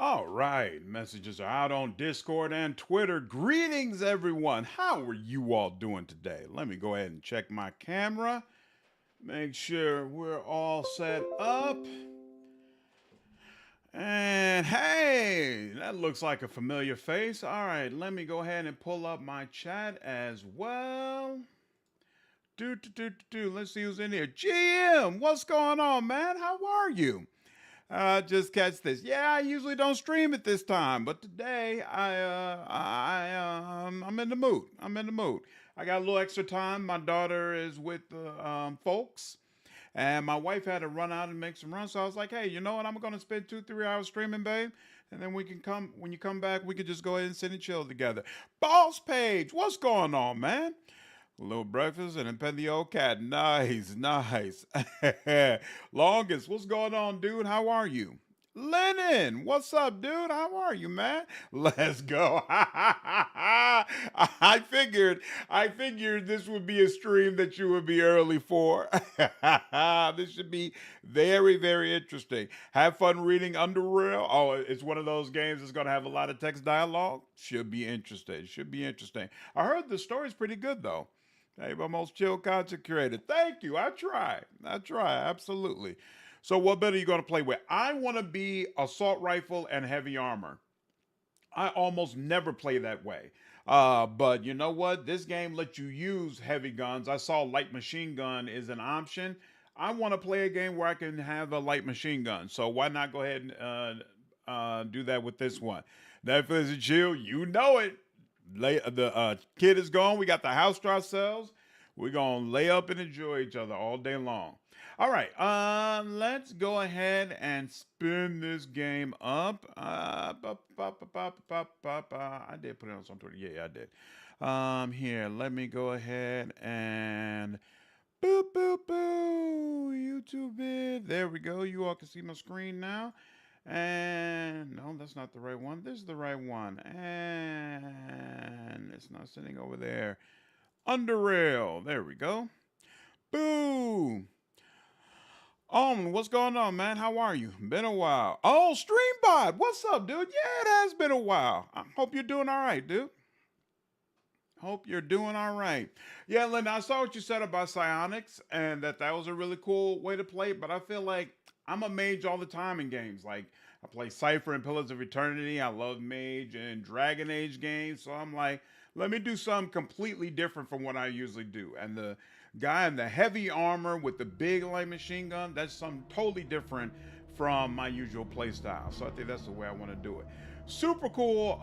All right, messages are out on Discord and Twitter. Greetings, everyone. How are you all doing today? Let me go ahead and check my camera, make sure we're all set up. And hey, that looks like a familiar face. All right, let me go ahead and pull up my chat as well. Let's see who's in here. GM, what's going on, man? How are you? Just catch this. Yeah, I usually don't stream at this time, but today I'm in the mood. I'm in the mood. I got a little extra time. My daughter is with folks, and my wife had to run out and make some runs. So I was like, hey, you know what? I'm gonna spend 2-3 hours streaming, babe, and then we can come when you come back. We could just go ahead and sit and chill together. Boss Page, what's going on, man? A little breakfast and then pet the old cat. Nice, nice. Longest, what's going on, dude? How are you? Lennon, what's up, dude? How are you, man? Let's go. I figured this would be a stream that you would be early for. This should be very, very interesting. Have fun reading UnderRail. Oh, it's one of those games that's going to have a lot of text dialogue. Should be interesting. Should be interesting. I heard the story's pretty good, though. Hey, my most chill content creator. Thank you. I try. Absolutely. So, what bit are you going to play with? I want to be assault rifle and heavy armor. I almost never play that way. But you know what? This game lets you use heavy guns. I saw light machine gun is an option. I want to play a game where I can have a light machine gun. So, why not go ahead and do that with this one? Netflix and chill. You know it. The kid is gone. We got the house to ourselves. We're going to lay up and enjoy each other all day long. All right. Let's go ahead and spin this game up. I did put it on some Twitter. Yeah, I did. Here, let me go ahead and boop, boop, boo. YouTube it. There we go. You all can see my screen now. And no, that's not the right one. This is the right one. And it's not sitting over there. UnderRail. There we go. Boo. What's going on, man? How are you? Been a while. Oh, StreamBot. What's up, dude? Yeah, it has been a while. I hope you're doing all right, dude. Hope you're doing all right. Yeah, Linda, I saw what you said about psionics and that was a really cool way to play it, but I feel like I'm a mage all the time in games. Like, I play Cypher and Pillars of Eternity. I love mage and Dragon Age games. So I'm like, let me do something completely different from what I usually do. And the guy in the heavy armor with the big light machine gun, that's something totally different from my usual play style. So I think that's the way I want to do it. Super cool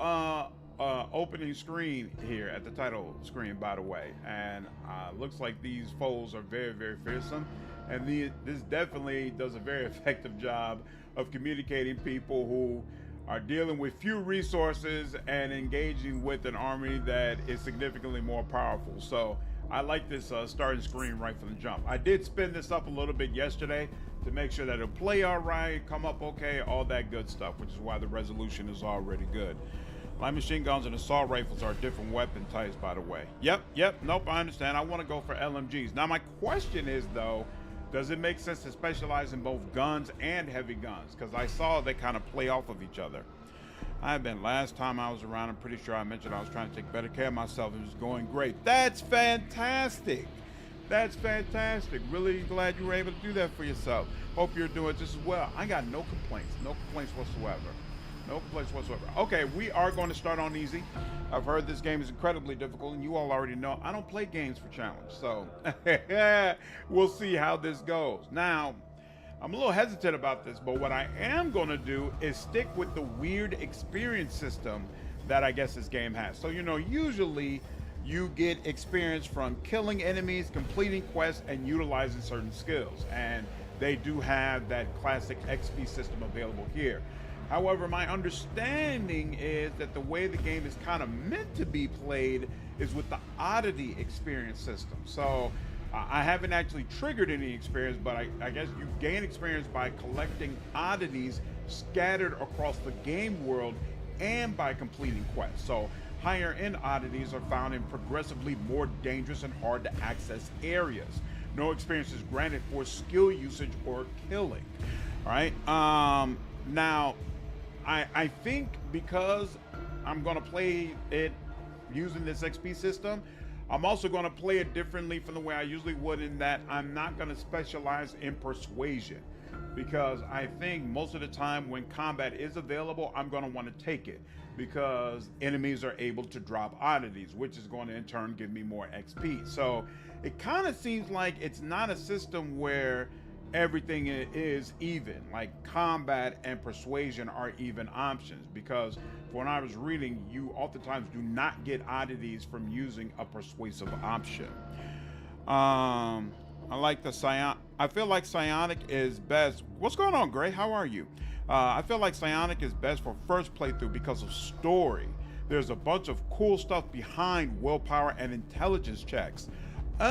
opening screen here at the title screen, by the way. And looks like these foes are very, very fearsome. And this definitely does a very effective job of communicating people who are dealing with few resources and engaging with an army that is significantly more powerful. So I like this starting screen right from the jump. I did spin this up a little bit yesterday to make sure that it'll play all right, come up okay, all that good stuff, which is why the resolution is already good. Light machine guns and assault rifles are different weapon types, by the way. Yep, nope, I understand. I want to go for LMGs. Now, my question is, though, does it make sense to specialize in both guns and heavy guns? Because I saw they kind of play off of each other. Last time I was around, I'm pretty sure I mentioned I was trying to take better care of myself. It was going great. That's fantastic. That's fantastic. Really glad you were able to do that for yourself. Hope you're doing just as well. I got no complaints. No complaints whatsoever. No complaints whatsoever. Okay, we are going to start on easy. I've heard this game is incredibly difficult, and you all already know I don't play games for challenge. So we'll see how this goes. Now, I'm a little hesitant about this, but what I am going to do is stick with the weird experience system that I guess this game has. So, usually you get experience from killing enemies, completing quests, and utilizing certain skills. And they do have that classic XP system available here. However, my understanding is that the way the game is kind of meant to be played is with the oddity experience system. So I haven't actually triggered any experience, but I guess you gain experience by collecting oddities scattered across the game world and by completing quests. So higher end oddities are found in progressively more dangerous and hard to access areas. No experience is granted for skill usage or killing. All right. Now, I think because I'm gonna play it using this XP system, I'm also gonna play it differently from the way I usually would, in that I'm not gonna specialize in persuasion, because I think most of the time when combat is available, I'm gonna want to take it because enemies are able to drop oddities, which is going to in turn give me more XP. So it kind of seems like it's not a system where everything is even, like combat and persuasion are even options, because when I was reading, you oftentimes do not get oddities from using a persuasive option. I like the psionic. I feel like psionic is best. What's going on, Gray? How are you? I feel like psionic is best for first playthrough because of story. There's a bunch of cool stuff behind willpower and intelligence checks. Oh,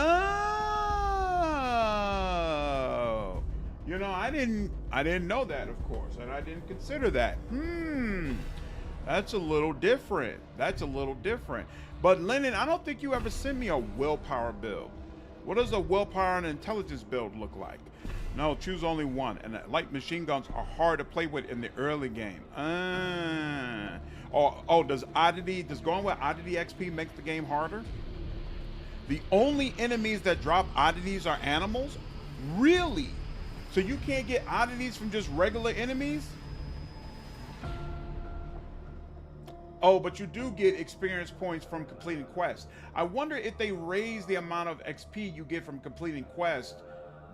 you know, I didn't know that, of course, and I didn't consider that. That's a little different. That's a little different. But Lennon, I don't think you ever sent me a willpower build. What does a willpower and intelligence build look like? No, choose only one. And light machine guns are hard to play with in the early game. Does going with oddity XP make the game harder? The only enemies that drop oddities are animals? Really? So you can't get oddities from just regular enemies? Oh, but you do get experience points from completing quests. I wonder if they raise the amount of XP you get from completing quests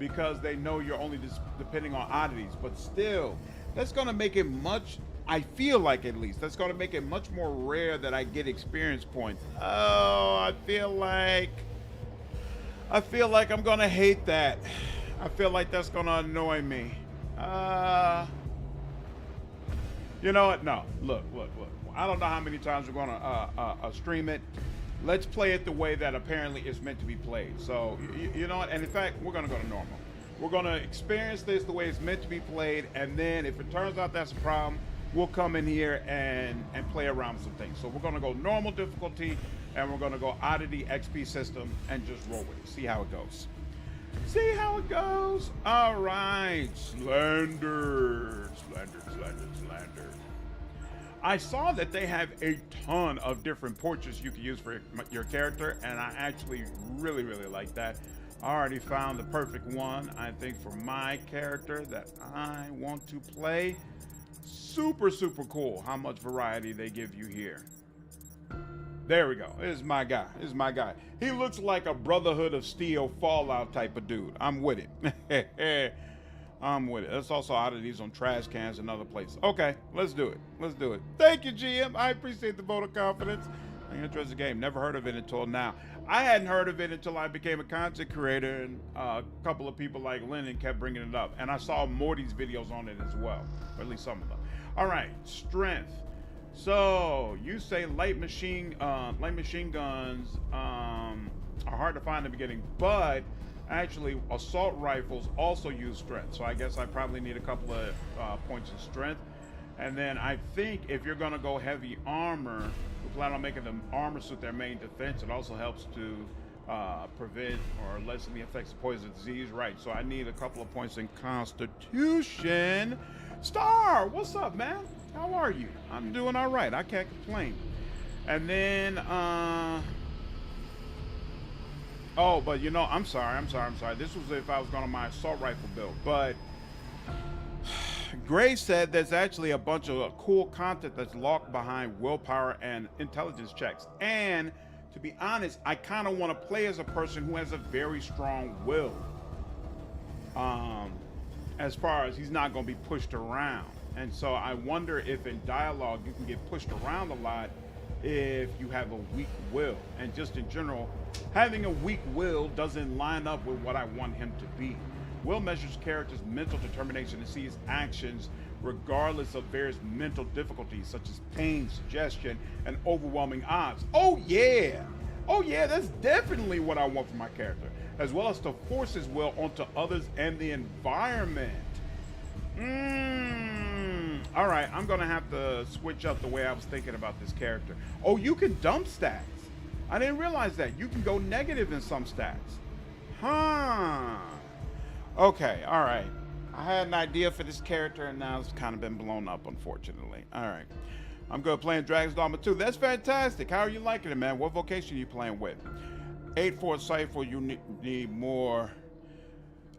because they know you're only just depending on oddities. But still, that's going to make it much, I feel like at least, that's going to make it much more rare that I get experience points. Oh, I feel like I'm going to hate that. I feel like that's going to annoy me. You know what? No, look. I don't know how many times we're going to stream it. Let's play it the way that apparently it's meant to be played. So, you know what? And in fact, we're going to go to normal. We're going to experience this the way it's meant to be played. And then if it turns out that's a problem, we'll come in here and play around with some things. So we're going to go normal difficulty, and we're going to go oddity XP system and just roll with it. See how it goes. See how it goes. All right. Slander. I saw that they have a ton of different portraits you can use for your character, and I actually really like that. I already found the perfect one, I think, for my character that I want to play. Super cool how much variety they give you here. There we go. This is my guy. He looks like a Brotherhood of Steel Fallout type of dude. I'm with it. I'm with it. There's also oddities on trash cans and other places. Okay, let's do it. Thank you, GM. I appreciate the vote of confidence. I'm interested in the game. Never heard of it until now. I hadn't heard of it until I became a content creator, and a couple of people like Lennon kept bringing it up. And I saw Morty's videos on it as well, or at least some of them. All right, strength. So you say light machine guns are hard to find in the beginning, but actually assault rifles also use strength. So I guess I probably need a couple of points of strength. And then I think if you're going to go heavy armor, we plan on making the armor suit their main defense. It also helps to prevent or lessen the effects of poison disease. Right, so I need a couple of points in Constitution. Star, what's up, man? How are you? I'm doing all right. I can't complain. And then, oh, but you know, I'm sorry. This was if I was going on my assault rifle build, but Gray said there's actually a bunch of cool content that's locked behind willpower and intelligence checks. And to be honest, I kind of want to play as a person who has a very strong will. As far as he's not going to be pushed around. And so I wonder if in dialogue you can get pushed around a lot if you have a weak will. And just in general, having a weak will doesn't line up with what I want him to be. Will measures character's mental determination and sees actions regardless of various mental difficulties such as pain, suggestion, and overwhelming odds. Oh yeah, that's definitely what I want for my character, as well as to force his will onto others and the environment. All right, I'm gonna have to switch up the way I was thinking about this character. Oh, you can dump stats. I didn't realize that. You can go negative in some stats. Huh. Okay, all right. I had an idea for this character, and now it's kind of been blown up, unfortunately. All right. I'm good playing Dragon's Dogma 2. That's fantastic. How are you liking it, man? What vocation are you playing with? 8 for insightful, you need more.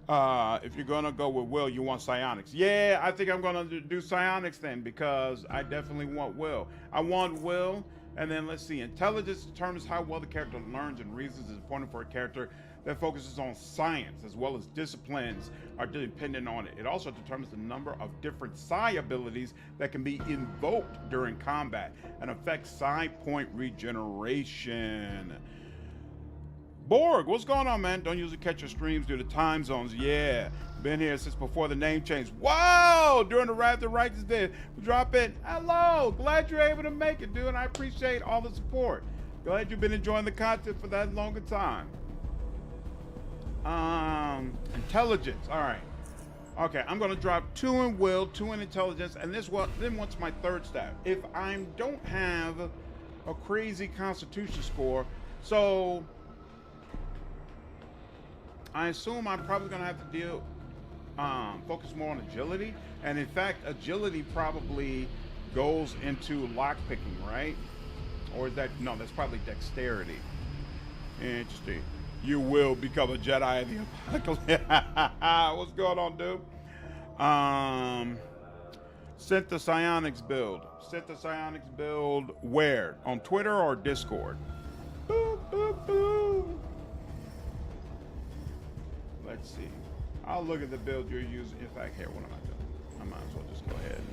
If you're going to go with Will, you want psionics. Yeah, I think I'm going to do psionics then, because I definitely want Will. I want Will, and then let's see. Intelligence determines how well the character learns and reasons is important for a character that focuses on science, as well as disciplines are dependent on it. It also determines the number of different psi abilities that can be invoked during combat and affects psi point regeneration. Borg, what's going on, man? Don't usually catch your streams due to time zones. Yeah, been here since before the name change. Wow, during the Wrath of Righteous Day. Drop in. Hello, glad you're able to make it, dude. I appreciate all the support. Glad you've been enjoying the content for that longer time. Intelligence. All right. Okay, I'm gonna drop 2 in will, 2 in intelligence, and then what's my third stat? If I don't have a crazy constitution score, so I assume I'm probably gonna have to focus more on agility, and in fact, agility probably goes into lockpicking, right? Or is that no? That's probably dexterity. Interesting. You will become a Jedi in the apocalypse. What's going on, dude? Sent the psionics build. Sent the psionics build where? On Twitter or Discord? Boop, boop, boop. Let's see. I'll look at the build you're using. In fact, here, what am I doing? I might as well just go ahead and,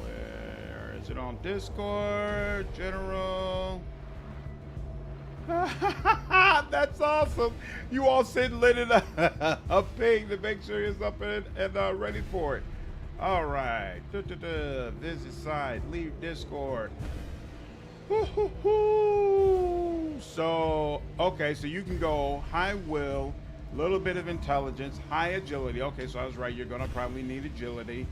where is it on Discord? General. That's awesome. You all sitting lit in a ping to make sure it's up and ready for it. All right. Visit site. Leave Discord. So, okay, so you can go high will, a little bit of intelligence, high agility. Okay, so I was right. You're going to probably need agility.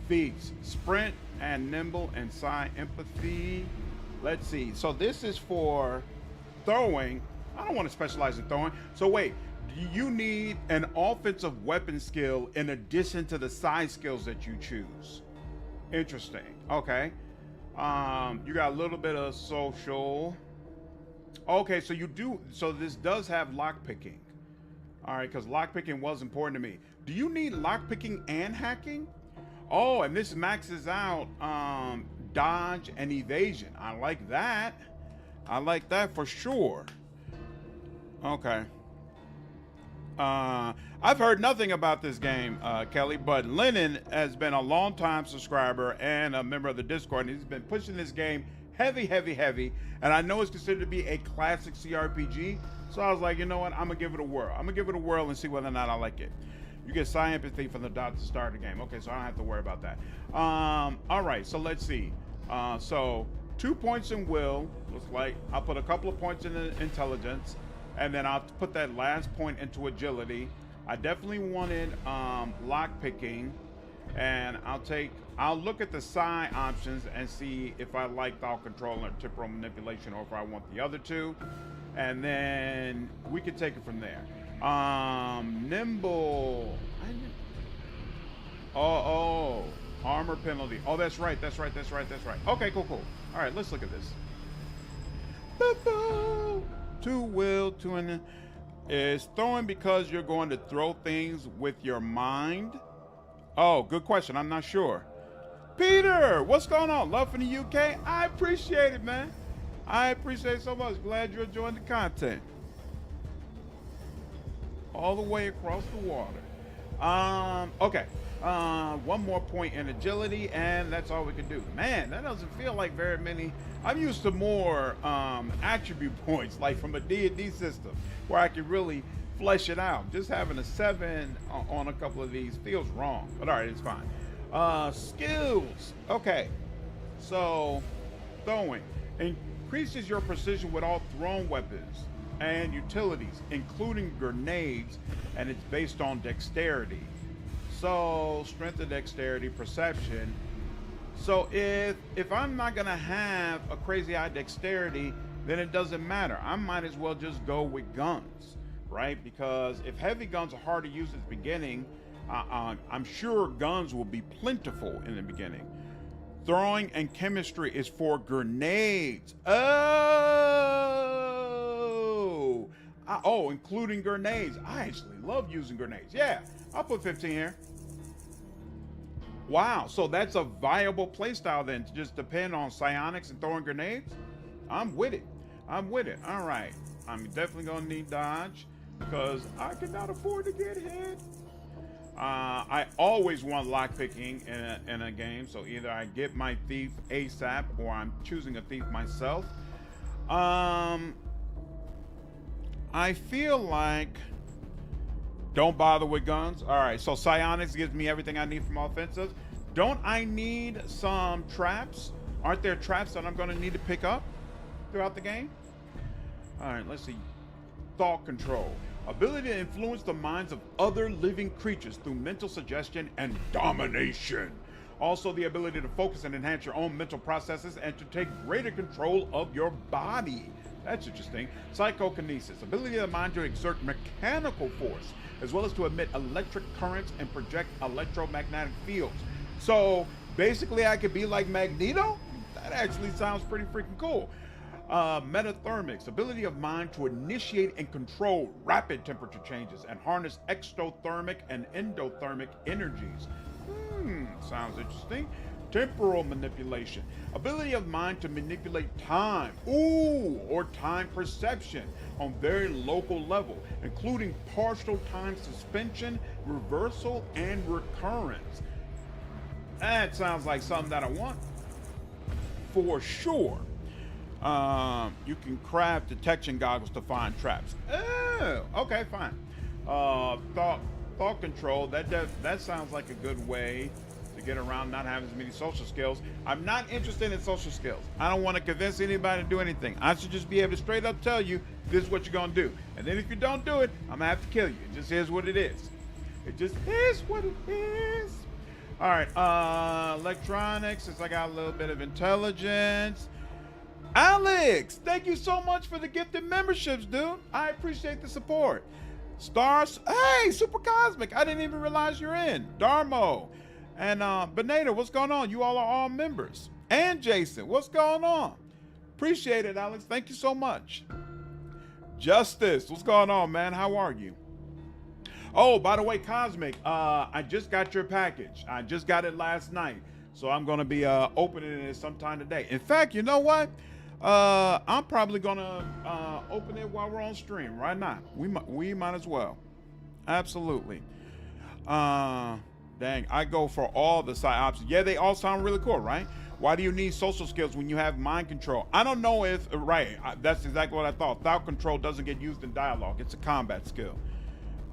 Feats, sprint and nimble and psi empathy. Let's see. So this is for throwing. I don't want to specialize in throwing. So wait, do you need an offensive weapon skill in addition to the side skills that you choose? Interesting. Okay. You got a little bit of social. Okay, so you do. So this does have lockpicking. All right, because lockpicking was important to me. Do you need lockpicking and hacking? Oh, and this maxes out dodge and evasion. I like that. I like that for sure. Okay. I've heard nothing about this game, Kelly, but Lennon has been a long-time subscriber and a member of the Discord, and he's been pushing this game heavy, and I know it's considered to be a classic cRPG, so I was like, you know what, I'm gonna give it a whirl. I'm gonna give it a whirl and see whether or not I like it. You get psi empathy from the dot at the start of the game. Okay, so I don't have to worry about that. All right, so let's see. So 2 points in will, looks like. I'll put a couple of points in intelligence, and then I'll put that last point into agility. I definitely wanted lock picking, and I'll look at the psi options and see if I like thought control or temporal manipulation, or if I want the other two, and then we can take it from there. Nimble. Armor penalty. Oh, that's right. Okay, cool. All right, let's look at this. 2 will, 2 in. Is throwing because you're going to throw things with your mind? Oh, good question. I'm not sure. Peter, what's going on? Love from the UK? I appreciate it, man. I appreciate it so much. Glad you're enjoying the content. All the way across the water. Okay. 1 more point in agility, and that's all we can do. Man, that doesn't feel like very many. I'm used to more attribute points, like from a D&D system, where I can really flesh it out. Just having a 7 on a couple of these feels wrong, but all right, it's fine. Skills. Okay, so throwing increases your precision with all thrown weapons and utilities, including grenades, and it's based on dexterity. So strength and dexterity, perception. So if I'm not gonna have a crazy high dexterity, then it doesn't matter. I might as well just go with guns, right? Because if heavy guns are hard to use at the beginning, I'm sure guns will be plentiful in the beginning. Throwing and chemistry is for grenades. Oh, including grenades. I actually love using grenades. Yeah, I'll put 15 here. Wow, so that's a viable playstyle then, to just depend on psionics and throwing grenades? I'm with it. I'm with it. All right. I'm definitely going to need dodge because I cannot afford to get hit. I always want lockpicking in a game, so either I get my thief ASAP or I'm choosing a thief myself. I feel like don't bother with guns. All right, so psionics gives me everything I need from offensive. Don't I need some traps? Aren't there traps that I'm going to need to pick up throughout the game? All right, let's see. Thought control. Ability to influence the minds of other living creatures through mental suggestion and domination. Also, the ability to focus and enhance your own mental processes and to take greater control of your body. That's interesting. Psychokinesis. Ability of the mind to exert mechanical force, as well as to emit electric currents and project electromagnetic fields. So basically I could be like Magneto? That actually sounds pretty freaking cool. Metathermics. Ability of mind to initiate and control rapid temperature changes and harness exothermic and endothermic energies. Sounds interesting. Temporal manipulation. Ability of mind to manipulate time. Or time perception on very local level, including partial time suspension, reversal, and recurrence. That sounds like something that I want. For sure. You can craft detection goggles to find traps. Oh, okay, fine. Thought control. That sounds like a good way to get around not having as many social skills. I'm not interested in social skills. I don't want to convince anybody to do anything. I should just be able to straight up tell you this is what you're gonna do. And then if you don't do it, I'm gonna have to kill you. It just is what it is. It just is what it is. All right, electronics, since I got a little bit of intelligence. Alex, thank you so much for the gifted memberships, dude. I appreciate the support. Stars, hey, Super Cosmic, I didn't even realize you're in. Darmo, and Beneda, what's going on? You all are all members. And Jason, what's going on? Appreciate it, Alex. Thank you so much. Justice, what's going on, man? How are you? Oh, by the way, Cosmic, I just got your package. I just got it last night. So I'm going to be opening it sometime today. In fact, you know what? I'm probably going to open it while we're on stream right now. We might as well. Absolutely. Dang, I go for all the side options. Yeah, they all sound really cool, right? Why do you need social skills when you have mind control? I don't know if, right, that's exactly what I thought. Thought control doesn't get used in dialogue. It's a combat skill.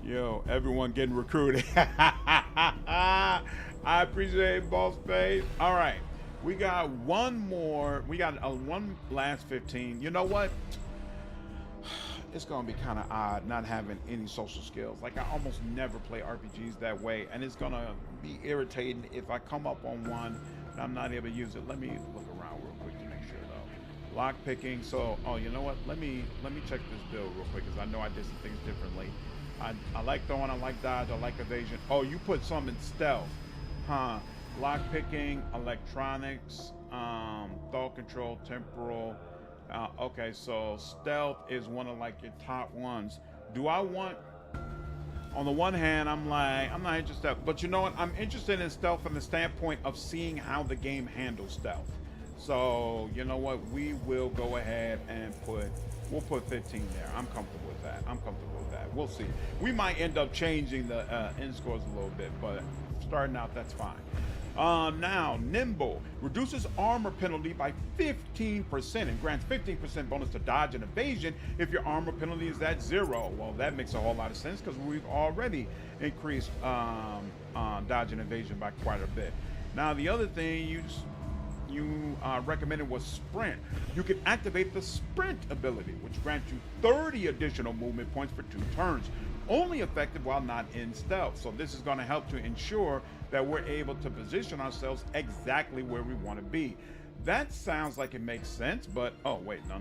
Yo, everyone getting recruited. I appreciate Boss Face. All right, we got one more. We got one last 15. You know what? It's gonna be kind of odd not having any social skills. Like, I almost never play RPGs that way, and it's gonna be irritating if I come up on one and I'm not able to use it. Let me look around real quick to make sure though. Lock picking. So, oh, you know what? Let me check this build real quick because I know I did some things differently. I like throwing, I like dodge, I like evasion. Oh, you put some in stealth, huh? Lock picking, electronics, thought control, temporal. Okay, so stealth is one of like your top ones. Do I want? On the one hand, I'm not interested, but you know what? I'm interested in stealth from the standpoint of seeing how the game handles stealth. So you know what? We will go ahead and we'll put 15 there. I'm comfortable with that. We'll see. We might end up changing the end scores a little bit, but starting out, that's fine. Now, nimble reduces armor penalty by 15% and grants 15% bonus to dodge and evasion if your armor penalty is at 0. Well, that makes a whole lot of sense because we've already increased dodge and evasion by quite a bit. Now, the other thing you recommended was sprint. You can activate the sprint ability, which grants you 30 additional movement points for 2 turns. Only effective while not in stealth. So this is going to help to ensure that we're able to position ourselves exactly where we want to be. That sounds like it makes sense, but oh wait, no.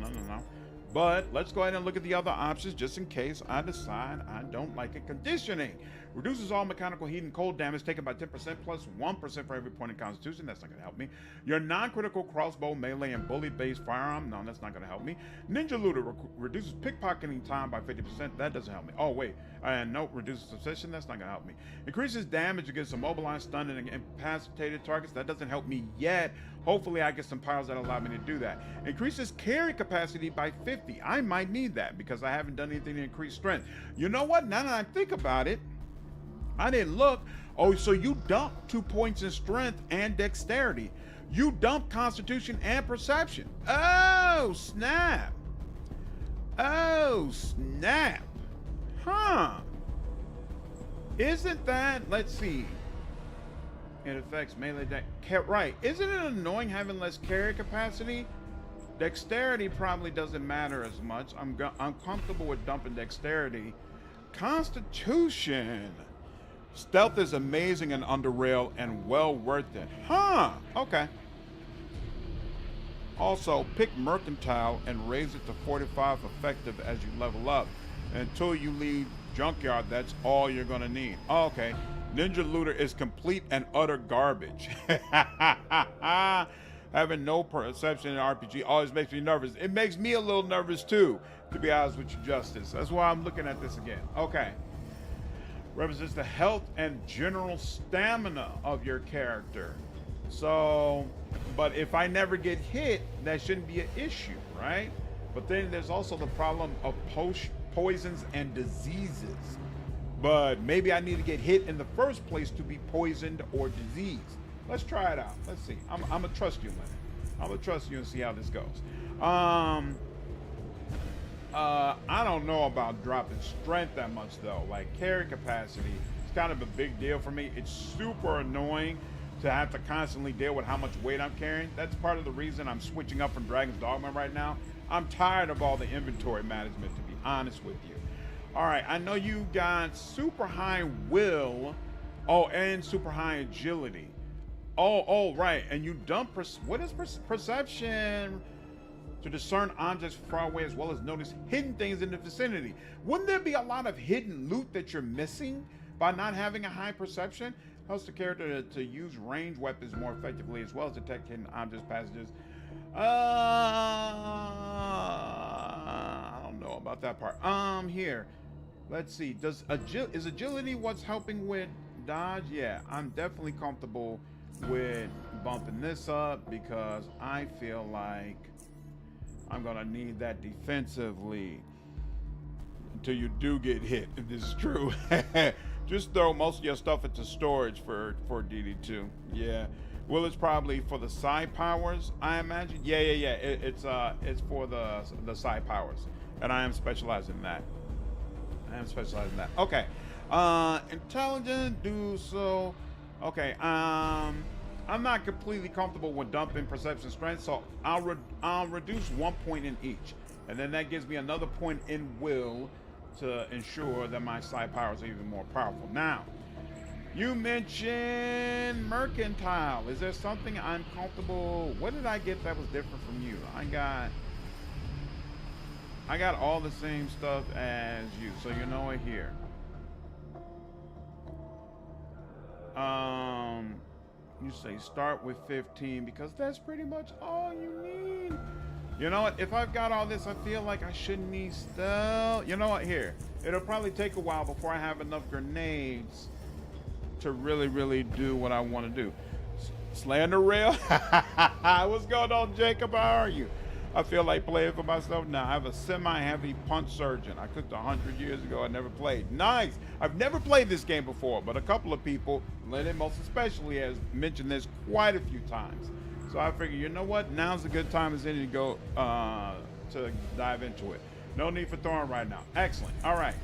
But let's go ahead and look at the other options just in case I decide I don't like it. Conditioning reduces all mechanical heat and cold damage taken by 10% plus 1% for every point in Constitution. That's not going to help me. Your non-critical crossbow, melee, and bullet-based firearm. No, that's not going to help me. Ninja Looter reduces pickpocketing time by 50%. That doesn't help me. Oh, wait. And nope, reduces obsession. That's not going to help me. Increases damage against immobilized, stunned, and incapacitated targets. That doesn't help me yet. Hopefully, I get some powers that allow me to do that. Increases carry capacity by 50. I might need that because I haven't done anything to increase strength. You know what? Now that I think about it, I didn't look. Oh, so you dump 2 points in strength and dexterity. You dump constitution and perception. Oh, snap. Oh, snap. Huh. Isn't that, let's see. It affects melee deck. Right. Isn't it annoying having less carry capacity? Dexterity probably doesn't matter as much. I'm comfortable with dumping dexterity. Constitution. Stealth is amazing in UnderRail and well worth it. Huh. Okay. Also, pick Mercantile and raise it to 45 effective as you level up. Until you leave Junkyard, that's all you're going to need. Oh, okay. Ninja Looter is complete and utter garbage. Having no perception in RPG always makes me nervous. It makes me a little nervous too, to be honest with you, Justice. That's why I'm looking at this again. Okay. Represents the health and general stamina of your character. So, but if I never get hit, that shouldn't be an issue, right? But then there's also the problem of poisons and diseases. But maybe I need to get hit in the first place to be poisoned or diseased. Let's try it out. Let's see. I'm gonna trust you, Leonard. I'm gonna trust you and see how this goes. I don't know about dropping strength that much though. Like carry capacity, it's kind of a big deal for me. It's super annoying to have to constantly deal with how much weight I'm carrying. That's part of the reason I'm switching up from Dragon's Dogma right now. I'm tired of all the inventory management, to be honest with you. All right, I know you got super high will, and super high agility. Oh, right, and you dump, what is perception? To discern objects far away as well as notice hidden things in the vicinity. Wouldn't there be a lot of hidden loot that you're missing by not having a high perception? Helps the character to use ranged weapons more effectively as well as detect hidden objects, passages. I don't know about that part. Here, let's see. Is agility what's helping with dodge? Yeah, I'm definitely comfortable with bumping this up because I feel like I'm gonna need that defensively until you do get hit, if this is true. Just throw most of your stuff into storage for DD2. Yeah. Well, it's probably for the side powers, I imagine. Yeah. It's for the side powers, and I am specialized in that. Okay. Intelligent, do so. Okay. I'm not completely comfortable with dumping perception strength, so I'll reduce 1 point in each, and then that gives me another point in will to ensure that my side powers are even more powerful. Now, you mentioned Mercantile. Is there something I'm comfortable? What did I get that was different from you? I got all the same stuff as you, so you know it here. You say start with 15 because that's pretty much all you need. You know what? If I've got all this, I feel like I shouldn't need stealth. You know what? Here, it'll probably take a while before I have enough grenades to really do what I want to do. UnderRail? What's going on, Jacob? How are you? I feel like playing for myself now. I have a semi-heavy punch surgeon. I cooked 100 years ago. I never played. Nice. I've never played this game before, but a couple of people, Lennon most especially, has mentioned this quite a few times. So I figure, you know what? Now's a good time as any to go to dive into it. No need for throwing right now. Excellent. All right.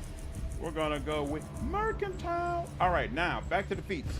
We're going to go with Mercantile. All right. Now, back to the feats.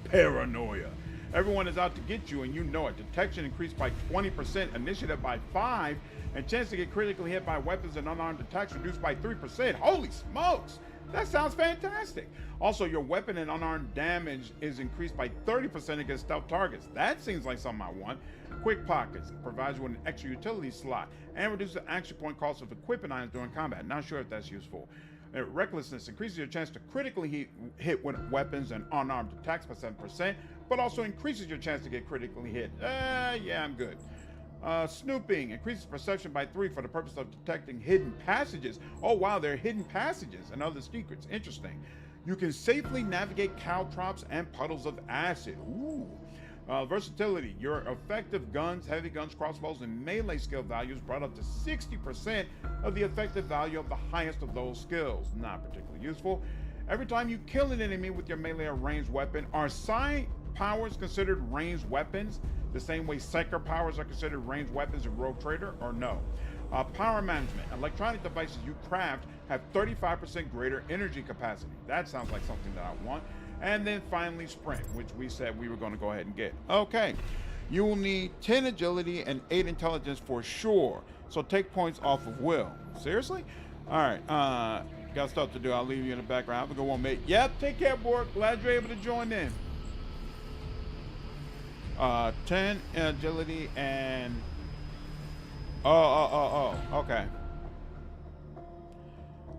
Paranoia. Everyone is out to get you, and you know it. Detection increased by 20%, initiative by 5%, and chance to get critically hit by weapons and unarmed attacks reduced by 3%. Holy smokes! That sounds fantastic. Also, your weapon and unarmed damage is increased by 30% against stealth targets. That seems like something I want. Quick Pockets provides you with an extra utility slot and reduces the action point cost of equipping items during combat. Not sure if that's useful. Recklessness increases your chance to critically hit with weapons and unarmed attacks by 7%, but also increases your chance to get critically hit. Yeah, I'm good. Snooping increases perception by 3 for the purpose of detecting hidden passages. Oh wow, there are hidden passages and other secrets. Interesting. You can safely navigate caltrops and puddles of acid. Ooh. Versatility. Your effective guns, heavy guns, crossbows, and melee skill values brought up to 60% of the effective value of the highest of those skills. Not particularly useful. Every time you kill an enemy with your melee or ranged weapon, are psi powers considered ranged weapons the same way Psyker powers are considered ranged weapons in Rogue Trader, or no? Power management. Electronic devices you craft have 35% greater energy capacity. That sounds like something that I want. And then finally sprint, which we said we were going to go ahead and get. Okay, you will need 10 agility and 8 intelligence for sure. So take points off of will. Seriously? All right, got stuff to do. I'll leave you in the background. Have a good one, mate. Yep, take care, Bork. Glad you're able to join in. 10 agility and okay.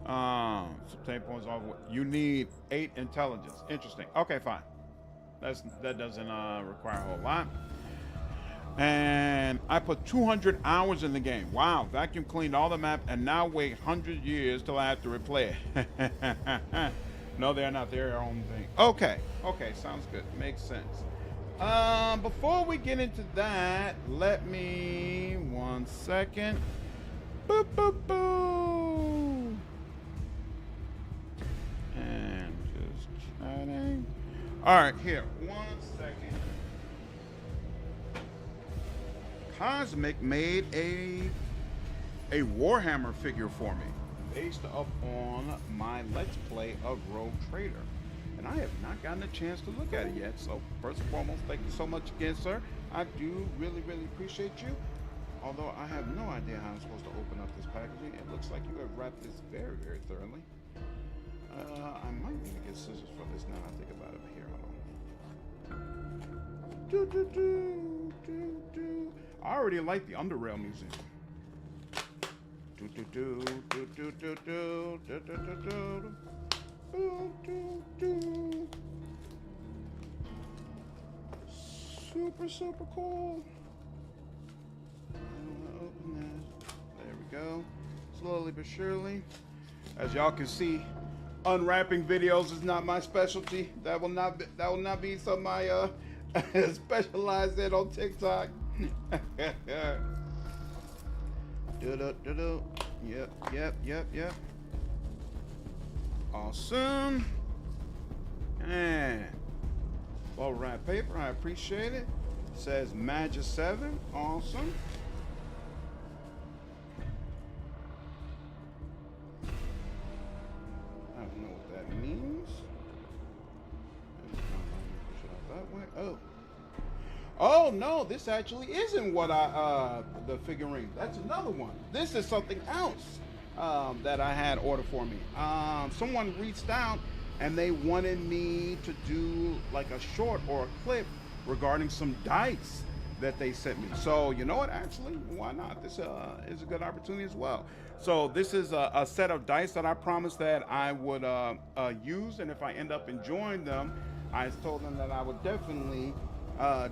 So 10 points off. You need 8 intelligence. Interesting. Okay, fine. That doesn't require a whole lot. And I put 200 hours in the game. Wow, vacuum cleaned all the map and now wait 100 years till I have to replay it. No, they're not. They're their own thing. Okay, sounds good. Makes sense. Before we get into that, let me 1 second. Boop, boop, boop. And just chatting. All right, here. 1 second. Cosmic made a Warhammer figure for me, based up on my Let's Play of Rogue Trader. And I have not gotten a chance to look at it yet. So first and foremost, thank you so much again, sir. I do really, really appreciate you. Although I have no idea how I'm supposed to open up this packaging. It looks like you have wrapped this very, very thoroughly. I might need to get scissors for this now I think about it. Here, hold on. I already like the UnderRail music. Super, super cool. Open that. There we go. Slowly but surely. As y'all can see, unwrapping videos is not my specialty. That will not be something I specialize in on TikTok. Yep. Awesome. And bubble wrap paper, I appreciate it. Says Magic 7. Awesome. I don't know what that means. Push it out that way. Oh no, this actually isn't what the figurine. That's another one. This is something else that I had ordered for me. Someone reached out and they wanted me to do like a short or a clip regarding some dice that they sent me. So you know what, actually, why not? This is a good opportunity as well. So this is a set of dice that I promised that I would use, and if I end up enjoying them, I told them that I would definitely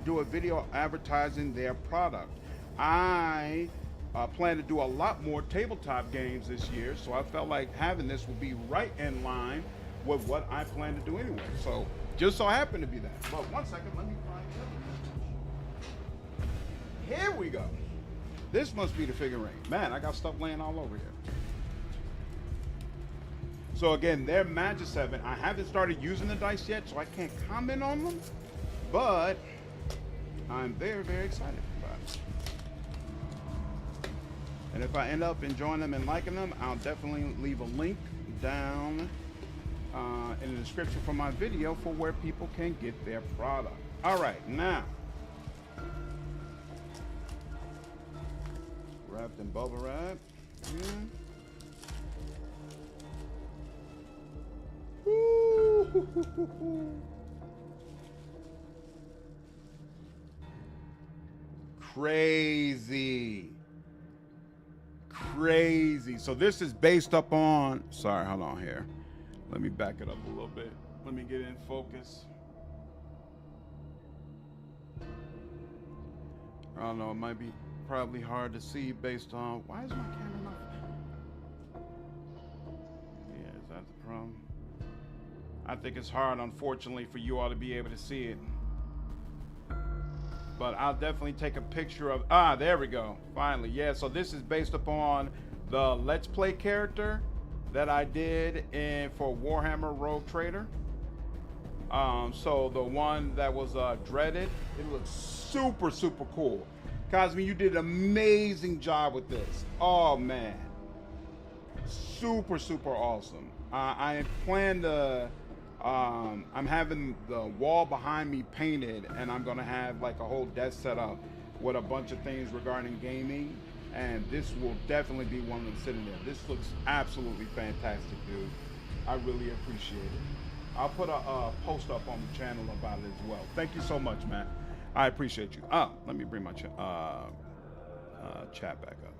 do a video advertising their product. I plan to do a lot more tabletop games this year, so I felt like having this would be right in line with what I plan to do anyway. So just so happened to be that. But 1 second, let me find it. Here we go. This must be the figurine. Man, I got stuff laying all over here. So again, they're Magic 7. I haven't started using the dice yet, so I can't comment on them, but I'm very, very excited about it. And if I end up enjoying them and liking them, I'll definitely leave a link down in the description for my video for where people can get their product. All right, now, wrapped in bubble wrap. Crazy. Crazy. So this is based up on, sorry, hold on here. Let me back it up a little bit. Let me get in focus. I don't know, it might be probably hard to see based on, why is my camera not? Yeah, is that the problem? I think it's hard, unfortunately, for you all to be able to see it. But I'll definitely take a picture of, there we go, finally. Yeah, so this is based upon the Let's Play character that I did for Warhammer Rogue Trader. So the one that was dreaded, it looks super, super cool. Cosme, you did an amazing job with this. Oh man, super, super awesome. I plan to, I'm having the wall behind me painted, and I'm gonna have like a whole desk set up with a bunch of things regarding gaming, and this will definitely be one of them sitting there. This looks absolutely fantastic, dude. I really appreciate it. I'll put a post up on the channel about it as well. Thank you so much, man. I appreciate you. Let me bring my chat back up.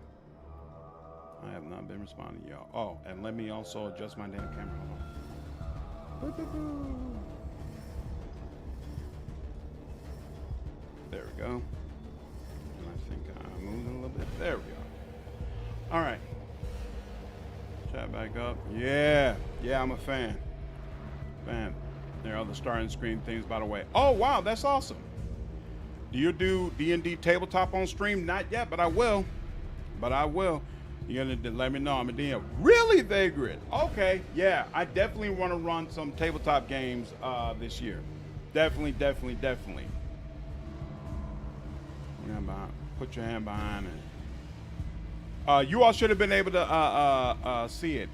I have not been responding to y'all. Oh, and let me also adjust my damn camera. Hold on. There we go. And I think I'm moving a little bit. There we go. All right. Chat back up. Yeah. Yeah, I'm a fan. There are the starting screen things, by the way. Oh, wow, that's awesome. Do you do D&D tabletop on stream? Not yet, but I will. You're gonna let me know. I'm a DM. Really, Vagrant? Okay, yeah. I definitely want to run some tabletop games this year. Definitely. Put your hand behind it. You all should have been able to see it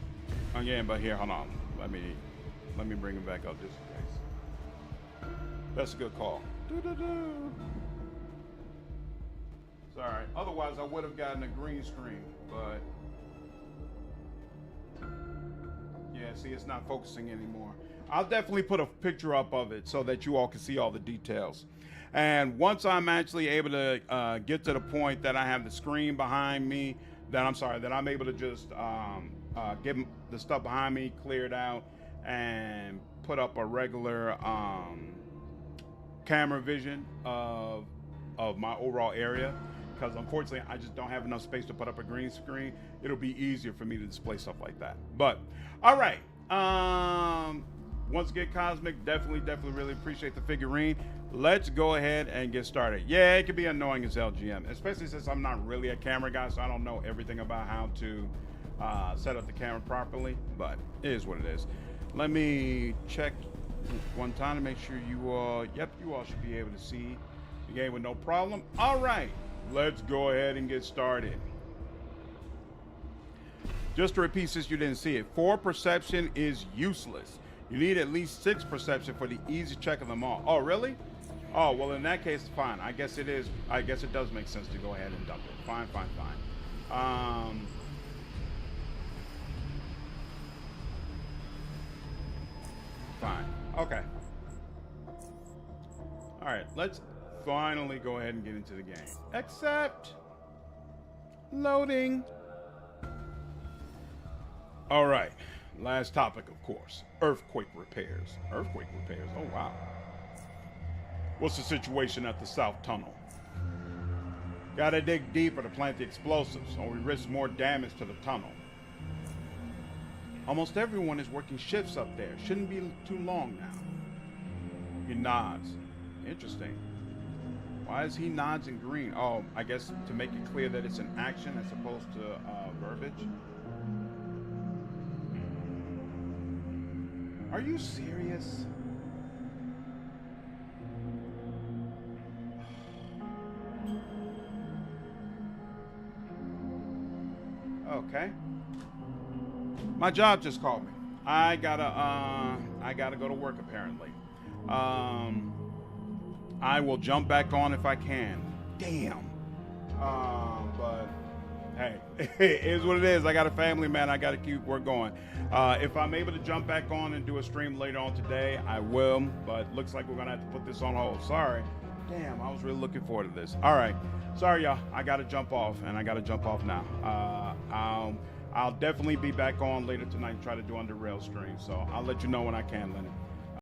again, but here, hold on. Let me bring it back up just in case. That's a good call. Sorry. Otherwise, I would have gotten a green screen, but yeah, see, it's not focusing anymore. I'll definitely put a picture up of it so that you all can see all the details. And once I'm actually able to get to the point that I have the screen behind me, that I'm able to just get the stuff behind me cleared out and put up a regular camera vision of my overall area, because unfortunately I just don't have enough space to put up a green screen. It'll be easier for me to display stuff like that. But all right, once again, Cosmic, definitely really appreciate the figurine. Let's go ahead and get started. Yeah, it can be annoying as LGM, especially since I'm not really a camera guy, so I don't know everything about how to set up the camera properly, but it is what it is. Let me check one time to make sure you all, yep, you all should be able to see the game with no problem. All right, let's go ahead and get started. Just to repeat, since you didn't see it, 4 perception is useless. You need at least 6 perception for the easy check of them all. Oh, really? Oh, well, in that case, fine. I guess it does make sense to go ahead and dump it. Fine. Fine. Okay. All right, let's finally go ahead and get into the game. Except loading. All right, last topic, of course. Earthquake repairs. Earthquake repairs, oh wow. What's the situation at the South Tunnel? Gotta dig deeper to plant the explosives, or we risk more damage to the tunnel. Almost everyone is working shifts up there. Shouldn't be too long now. He nods. Interesting. Why is he nods in green? Oh, I guess to make it clear that it's an action as opposed to verbiage. Are you serious? Okay. My job just called me. I gotta go to work apparently. I will jump back on if I can. Damn. But Hey, it is what it is. I got a family, man. I got to keep work going. If I'm able to jump back on and do a stream later on today, I will. But looks like we're going to have to put this on hold. Sorry. Damn, I was really looking forward to this. All right. Sorry, y'all. I got to jump off, and I got to jump off now. I'll definitely be back on later tonight and try to do UnderRail stream. So I'll let you know when I can, Leonard.